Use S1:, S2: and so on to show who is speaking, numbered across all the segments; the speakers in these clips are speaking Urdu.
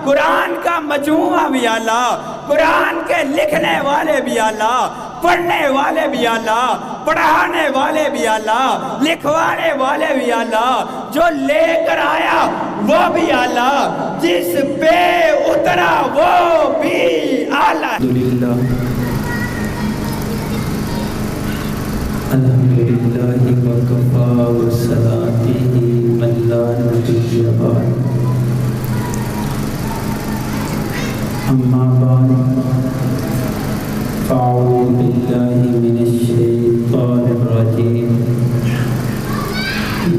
S1: قرآن کا مجموعہ بھی اعلیٰ، قرآن کے لکھنے والے بھی اعلیٰ، پڑھنے والے بھی اعلیٰ، پڑھانے والے بھی اعلیٰ، لکھوانے والے بھی اعلیٰ، جو لے کر آیا وہ بھی اعلیٰ، جس پہ اترا وہ بھی اعلیٰ۔
S2: الحمدللہ الحمدللہ وکفا وصلاته من لا نبی بعد، اما بعد فاعوذ باللہ من الشیطان الرجیم،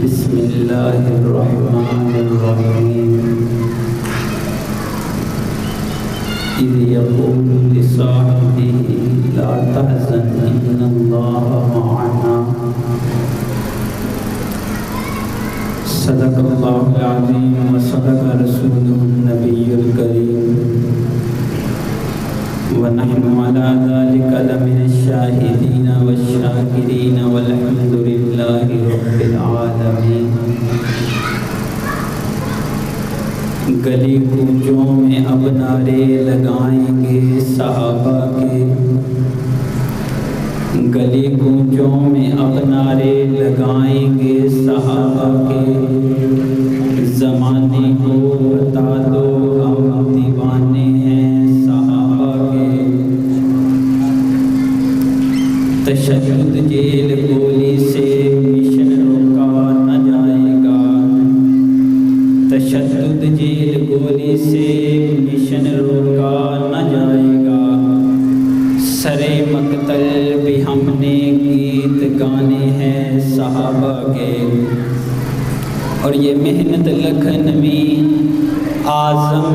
S2: بسم اللہ الرحمن الرحیم، اذ یقول لصاحبہ لا تحزن ان اللہ معنا، صدق اللہ العظیم وصدق رسولہ النبی الکریم، ونحن على ذلك لمن الشاهدين والشاكرين والحمد لله رب العالمين۔ گلی کوچوں میں اب نعرے لگائیں گے صحابہ کے، گلی کوچوں میں اب نعرے لگائیں گے صحابہ کے، زمانے کو بتا دو ہم دیوانے ہیں صحابہ کے، تشدد جیل گولی سے مشن روکا نہ جائے گا، تشدد جیل گولی سے مشن روکا نہ جائے گا، سرے مقتل بھی ہم نے گیت گانے ہیں صحابہ کے، اور یہ محنت لکھنوی اعظم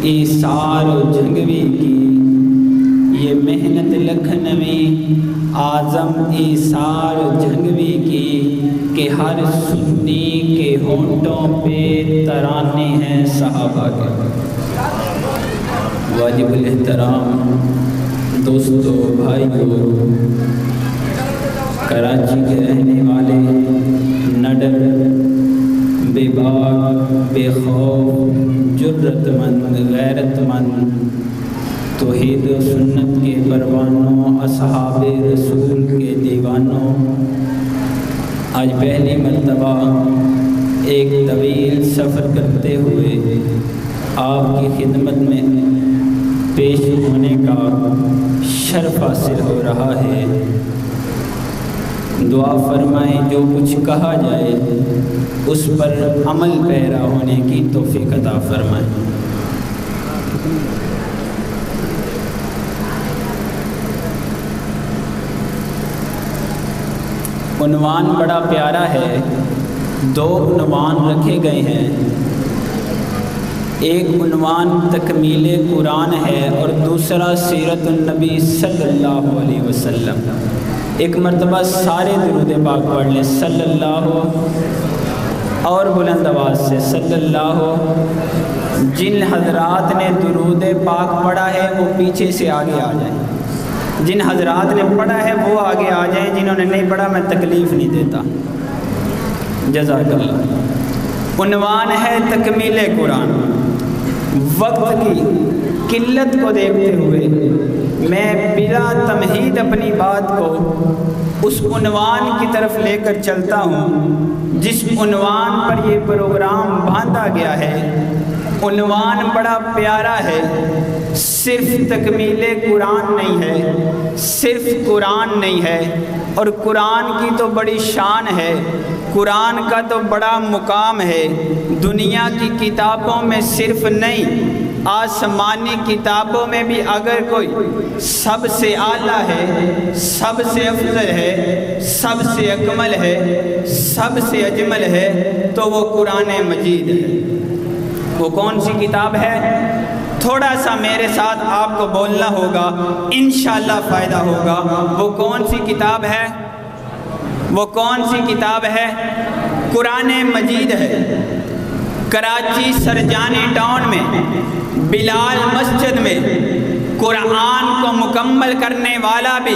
S2: ایثار و جھنگوی کی، یہ محنت لکھنوی اعظم ایثار و جھنگوی کی، کہ ہر سنی کے ہونٹوں پہ ترانے ہیں صحابہ کے۔ واجب الاحترام دوستو بھائیو، کراچی کے رہنے والے، نڈر، بے باک، بے خوف، جرت مند، غیرت مند، توحید و سنت کے پروانوں، اصحاب رسول کے دیوانوں، آج پہلی مرتبہ ایک طویل سفر کرتے ہوئے آپ کی خدمت میں پیش ہونے کا شرف حاصل ہو رہا ہے۔ دعا فرمائیں جو کچھ کہا جائے اس پر عمل پیرا ہونے کی توفیق عطا فرمائیں۔ عنوان بڑا پیارا ہے، دو عنوان رکھے گئے ہیں، ایک عنوان تکمیل قرآن ہے اور دوسرا سیرت النبی صلی اللہ علیہ وسلم۔ ایک مرتبہ سارے درود پاک پڑھ لیں، صلی اللہ، اور بلند آواز سے صلی اللہ۔ جن حضرات نے درود پاک پڑھا ہے وہ پیچھے سے آگے آ جائیں، جن حضرات نے پڑھا ہے وہ آگے آ جائیں، جنہوں نے نہیں پڑھا میں تکلیف نہیں دیتا، جزاک اللہ۔ عنوان ہے تکمیل قرآن۔ وقت کی قلت کو دیکھتے ہوئے میں بلا تمہید اپنی بات کو اس عنوان کی طرف لے کر چلتا ہوں جس عنوان پر یہ پروگرام باندھا گیا ہے۔ عنوان بڑا پیارا ہے، صرف تکمیل قرآن نہیں ہے، صرف قرآن نہیں ہے، اور قرآن کی تو بڑی شان ہے، قرآن کا تو بڑا مقام ہے، دنیا کی کتابوں میں صرف نہیں، آسمانی کتابوں میں بھی اگر کوئی سب سے اعلیٰ ہے، سب سے افضل ہے، سب سے اکمل ہے، سب سے اجمل ہے تو وہ قرآن مجید ہے۔ وہ کون سی کتاب ہے؟ تھوڑا سا میرے ساتھ آپ کو بولنا ہوگا، انشاءاللہ فائدہ ہوگا۔ وہ کون سی کتاب ہے؟ وہ کون سی کتاب ہے؟ قرآن مجید ہے۔ کراچی سرجانی ٹاؤن میں بلال مسجد میں قرآن کو مکمل کرنے والا بھی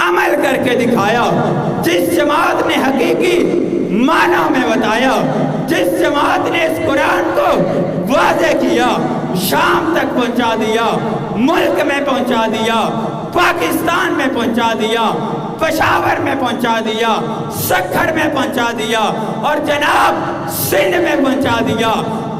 S1: عمل کر کے دکھایا، جس جماعت نے حقیقی معنی میں بتایا، جس جماعت نے اس قرآن کو واضح کیا، شام تک پہنچا دیا، ملک میں پہنچا دیا، پاکستان میں پہنچا دیا، پشاور میں پہنچا دیا، سکھر میں پہنچا دیا، اور جناب سندھ میں پہنچا دیا۔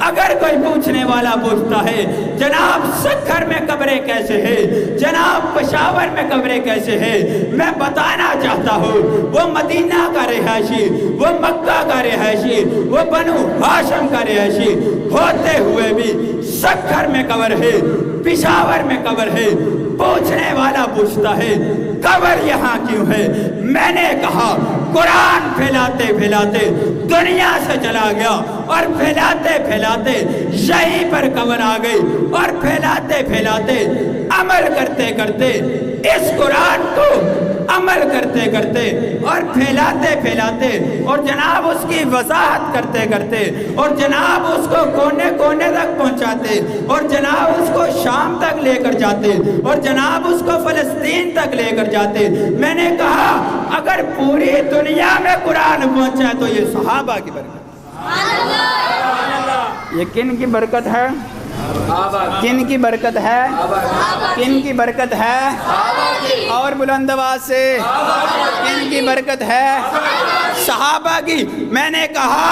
S1: اگر کوئی پوچھنے والا پوچھتا ہے جناب سکھر میں قبریں کیسے ہے، جناب پشاور میں قبریں کیسے ہے، میں بتانا چاہتا ہوں وہ مدینہ کا رہائشی، وہ مکہ کا رہائشی، وہ بنو ہاشم کا رہائشی ہوتے ہوئے بھی سکھر میں قبر ہے، پشاور میں قبر ہے۔ پوچھنے والا پوچھتا ہے قبر یہاں کیوں ہے؟ میں نے کہا قرآن پھیلاتے پھیلاتے دنیا سے چلا گیا، اور پھیلاتے پھیلاتے یہیں پر قبر آ گئی، اور پھیلاتے پھیلاتے عمل کرتے کرتے اس قرآن کو عمل کرتے کرتے اور پھیلاتے پھیلاتے اور جناب اس کی وضاحت کرتے کرتے اور جناب اس کو کونے کونے تک پہنچاتے اور جناب اس کو شام تک لے کر جاتے اور جناب اس کو فلسطین تک لے کر جاتے۔ میں نے کہا اگر پوری دنیا میں قرآن پہنچا تو یہ صحابہ کی برکت، یہ کن کی برکت ہے؟ کن کی برکت ہے؟ کن کی برکت ہے؟ اور بلند آواز سے کن کی برکت ہے؟ صحابہ کی۔ میں نے کہا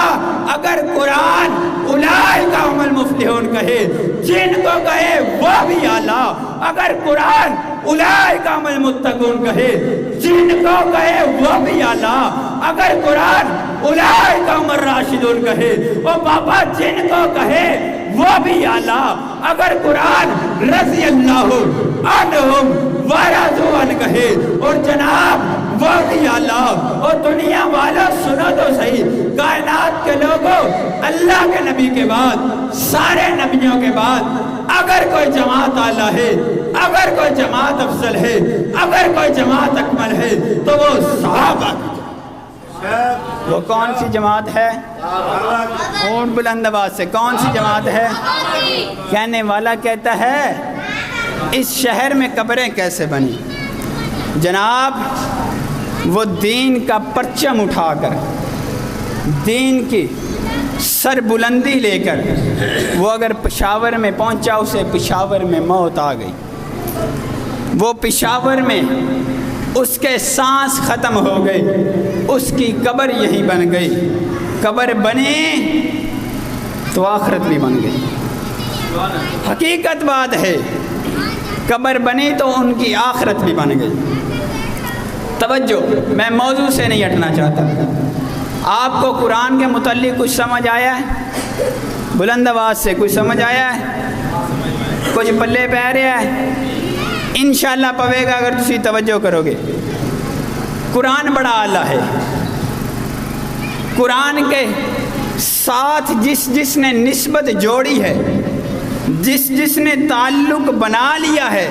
S1: اگر قرآن اولئک هم المفلحون کہے، جن کو کہے وہ بھی اعلیٰ، اگر قرآن اولئک هم المتقون کہے، جن کو کہے وہ بھی اعلیٰ، اگر قرآن اولئک هم الراشدون کہے، وہ بابا جن کو کہے وہ بھی اعلیٰ، اگر قرآن رضی اللہ عنہم ورضوا عنہ کہے اور جناب وہ بھی اعلیٰ۔ اور دنیا والوں سنو تو صحیح، کائنات کے لوگوں، اللہ کے نبی کے بعد، سارے نبیوں کے بعد اگر کوئی جماعت اعلیٰ ہے، اگر کوئی جماعت افضل ہے، اگر کوئی جماعت اکمل ہے تو وہ صحابہ کی۔ وہ کون سی جماعت ہے؟ اور بلند آواز سے کون سی جماعت ہے؟ کہنے والا کہتا ہے اس شہر میں قبریں کیسے بنی؟ جناب وہ دین کا پرچم اٹھا کر، دین کی سر بلندی لے کر وہ اگر پشاور میں پہنچا، اسے پشاور میں موت آ گئی، وہ پشاور میں اس کے سانس ختم ہو گئی، اس کی قبر یہی بن گئی۔ قبر بنی تو آخرت بھی بن گئی، حقیقت بات ہے، قبر بنی تو ان کی آخرت بھی بن گئی۔ توجہ، میں موضوع سے نہیں ہٹنا چاہتا۔ آپ کو قرآن کے متعلق کچھ سمجھ آیا ہے؟ بلند آواز سے کچھ سمجھ آیا ہے؟ کچھ پلے پہ رہا ہے؟ انشاءاللہ پوے گا اگر تسی توجہ کرو گے۔ قرآن بڑا اعلیٰ ہے، قرآن کے ساتھ جس جس نے نسبت جوڑی ہے، جس جس نے تعلق بنا لیا ہے،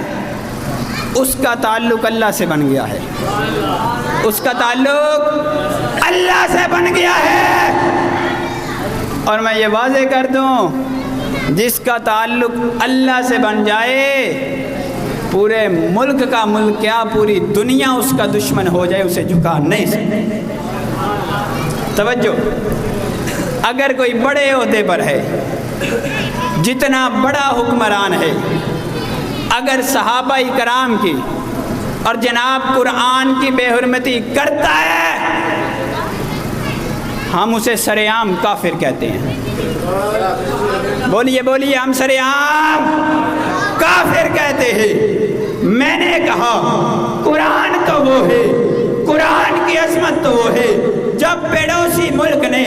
S1: اس کا تعلق اللہ سے بن گیا ہے، اس کا تعلق اللہ سے بن گیا ہے۔ اور میں یہ واضح کر دوں، جس کا تعلق اللہ سے بن جائے، پورے ملک کا ملک کیا پوری دنیا اس کا دشمن ہو جائے، اسے جھکا نہیں سکتے۔ توجہ، اگر کوئی بڑے عہدے پر ہے، جتنا بڑا حکمران ہے، اگر صحابہ کرام کی اور جناب قرآن کی بے حرمتی کرتا ہے، ہم اسے سر عام کافر کہتے ہیں۔ بولیے بولیے، ہم سر عام کافر کہتے ہیں۔ میں نے کہا قرآن تو وہ ہے، قرآن کی عظمت تو وہ ہے جب پڑوسی ملک نے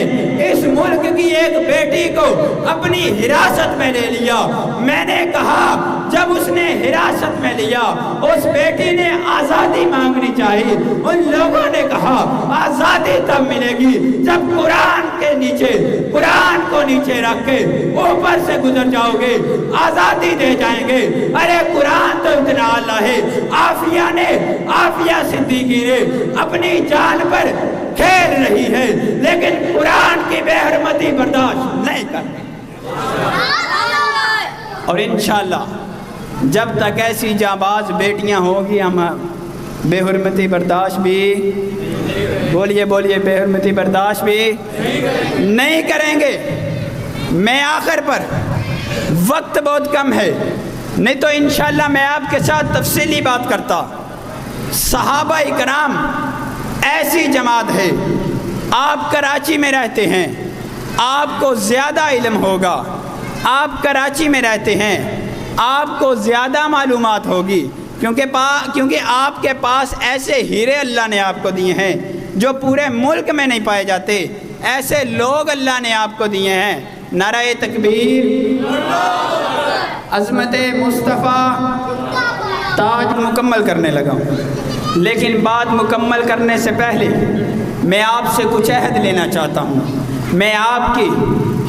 S1: اس ملک کی ایک بیٹی کو اپنی حراست میں لے لیا۔ میں نے کہا جب اس نے حراست میں لیا، اس بیٹی نے آزادی مانگنی چاہیے۔ ان لوگوں نے کہا آزادی تب ملے گی جب قرآن کے نیچے، قرآن کو نیچے رکھ کے اوپر سے گزر جاؤ گے، آزادی دے جائیں گے۔ ارے قرآن تو اتنا اعلیٰ ہے، آفیہ صدیقی نے اپنی جان پر کھیل رہی ہے لیکن قرآن کی بے حرمتی برداشت نہیں کرتی۔ اور انشاءاللہ جب تک ایسی جانباز بیٹیاں ہوگی، ہم بے حرمتی برداشت بھی، بولیے بولیے، بے حرمتی برداشت بھی نہیں کریں گے۔ میں آخر پر، وقت بہت کم ہے، نہیں تو انشاءاللہ میں آپ کے ساتھ تفصیلی بات کرتا۔ صحابہ اکرام ایسی جماعت ہے، آپ کراچی میں رہتے ہیں، آپ کو زیادہ علم ہوگا، آپ کراچی میں رہتے ہیں، آپ کو زیادہ معلومات ہوگی، کیونکہ آپ کے پاس ایسے ہیرے اللہ نے آپ کو دیے ہیں جو پورے ملک میں نہیں پائے جاتے، ایسے لوگ اللہ نے آپ کو دیے ہیں۔ نعرہ تکبیر، عظمت مصطفیٰ۔ تاج مکمل کرنے لگا ہوں، لیکن بات مکمل کرنے سے پہلے میں آپ سے کچھ عہد لینا چاہتا ہوں، میں آپ کی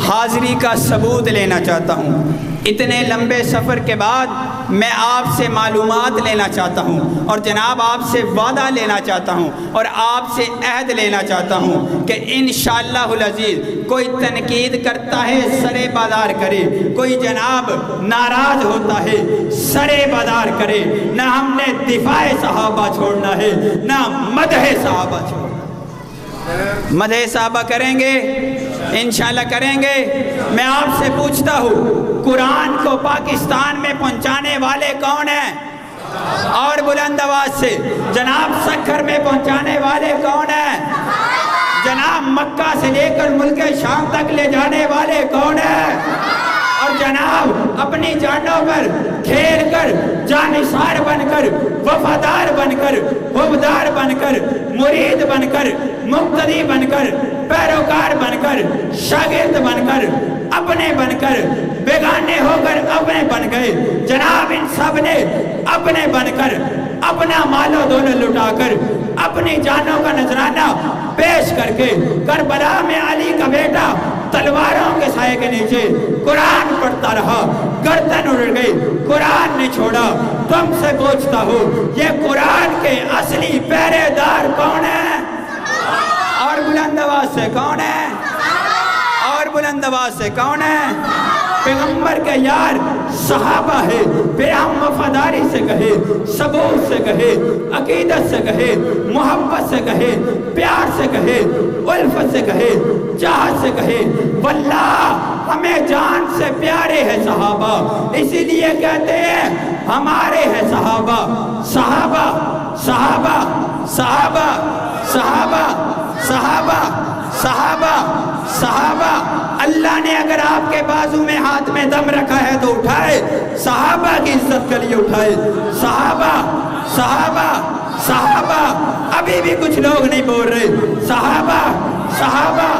S1: حاضری کا ثبوت لینا چاہتا ہوں۔ اتنے لمبے سفر کے بعد میں آپ سے معلومات لینا چاہتا ہوں، اور جناب آپ سے وعدہ لینا چاہتا ہوں، اور آپ سے عہد لینا چاہتا ہوں کہ انشاءاللہ العزیز کوئی تنقید کرتا ہے سرے بازار کرے، کوئی جناب ناراض ہوتا ہے سرے بازار کرے، نہ ہم نے دفاع صحابہ چھوڑنا ہے، نہ مدح صحابہ چھوڑنا۔ مدح صحابہ کریں گے، انشاءاللہ کریں گے۔ میں آپ سے پوچھتا ہوں، قرآن کو پاکستان میں پہنچانے والے کون ہیں؟ اور بلند آواز سے جناب سکھر میں پہنچانے والے کون ہیں؟ جناب مکہ سے لے کر ملک شام تک لے جانے والے کون ہیں؟ اور جناب اپنی جانوں پر کھیل کر، جانثار بن کر، وفادار بن کر، حبدار بن کر، مرید بن کر، مقتدی بن کر، پیروکار بن کر، شاگرد بن کر، اپنے بن کر، بیگانے ہو کر اپنے بن گئے۔ جناب ان سب نے اپنے بن کر، اپنا مال و دولت لٹا کر، اپنی جانوں کا نذرانہ پیش کر کے کربلا میں علی کا بیٹا تلواروں کے سائے کے نیچے قرآن پڑھتا رہا، گردن اڑ گئی، قرآن نے چھوڑا۔ تم سے پوچھتا ہوں، یہ قرآن کے اصلی پہرے دار کون ہیں؟ اور بلند آواز سے کون ہے؟ اور بلند آواز سے کون ہے؟ پیغمبر کے یار صحابہ ہے۔ پھر ہم وفاداری سے کہے، ثبوت سے کہے، عقیدت سے کہے، محبت سے کہے، پیار سے کہے، الفت سے کہے، چاہت سے کہے، واللہ ہمیں جان سے پیارے ہیں صحابہ، اسی لیے کہتے ہیں ہمارے ہیں صحابہ۔ صحابہ صحابہ صحابہ صحابہ صحابہ صحابہ صحابہ۔ اللہ نے اگر آپ کے بازو میں ہاتھ میں دم رکھا ہے تو اٹھائے، صحابہ کی عزت کے لیے اٹھائے۔ صحابہ صحابہ صحابہ۔ ابھی بھی کچھ لوگ نہیں بول رہے، صحابہ صحابہ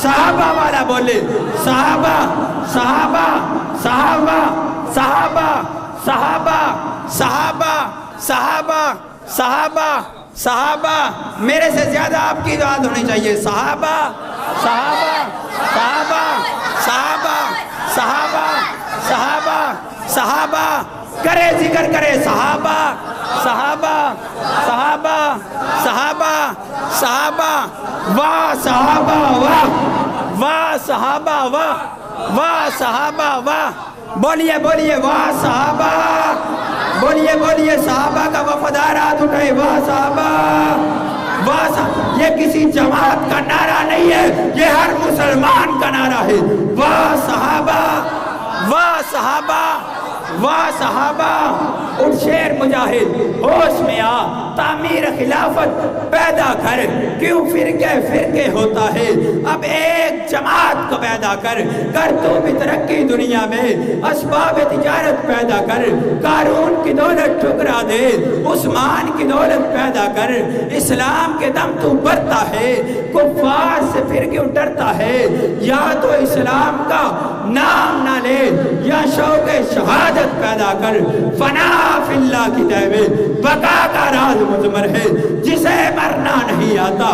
S1: صحابہ والا بولے، صحابہ صحابہ صحابہ صحابہ صحابہ صحابہ صحابہ صحابہ صحابہ۔ میرے سے زیادہ آپ کی دعات ہونی چاہیے۔ صحابہ صحابہ صحابہ صحابہ صحابہ صحابہ صحابہ۔ کرے ذکر کرے، صحابہ صحابہ صحابہ صحابہ صحابہ۔ واہ صحابہ واہ، واہ صحابہ واہ، واہ صحابہ واہ۔ بولیے بولیے واہ صحابہ، بولیے بولیے صحابہ کا وفادار ہاتھ اٹھائے، واہ صحابہ واہ صحابہ۔ یہ کسی جماعت کا نعرہ نہیں ہے، یہ ہر مسلمان کا نعرہ ہے۔ واہ صحابہ، واہ صحابہ، واہ صحابہ۔ اٹھ شیر مجاہد، ہوش میں آ، تعمیر خلافت پیدا کر، کیوں فرقے فرقے ہوتا ہے، اب ایک جماعت کو پیدا کر تو بھی ترقی دنیا میں، اسباب تجارت پیدا کر، قارون کی دولت ٹھکرا دے، عثمان کی دولت پیدا کر، اسلام کے دم تو برتا ہے، کفار سے پھر کیوں ڈرتا ہے، یا تو اسلام کا نام نہ لے یا شوق شہادت پیدا کر، فنا فی اللہ کی دعوے بقا کا راز مضمر ہے، جسے مرنا نہیں آتا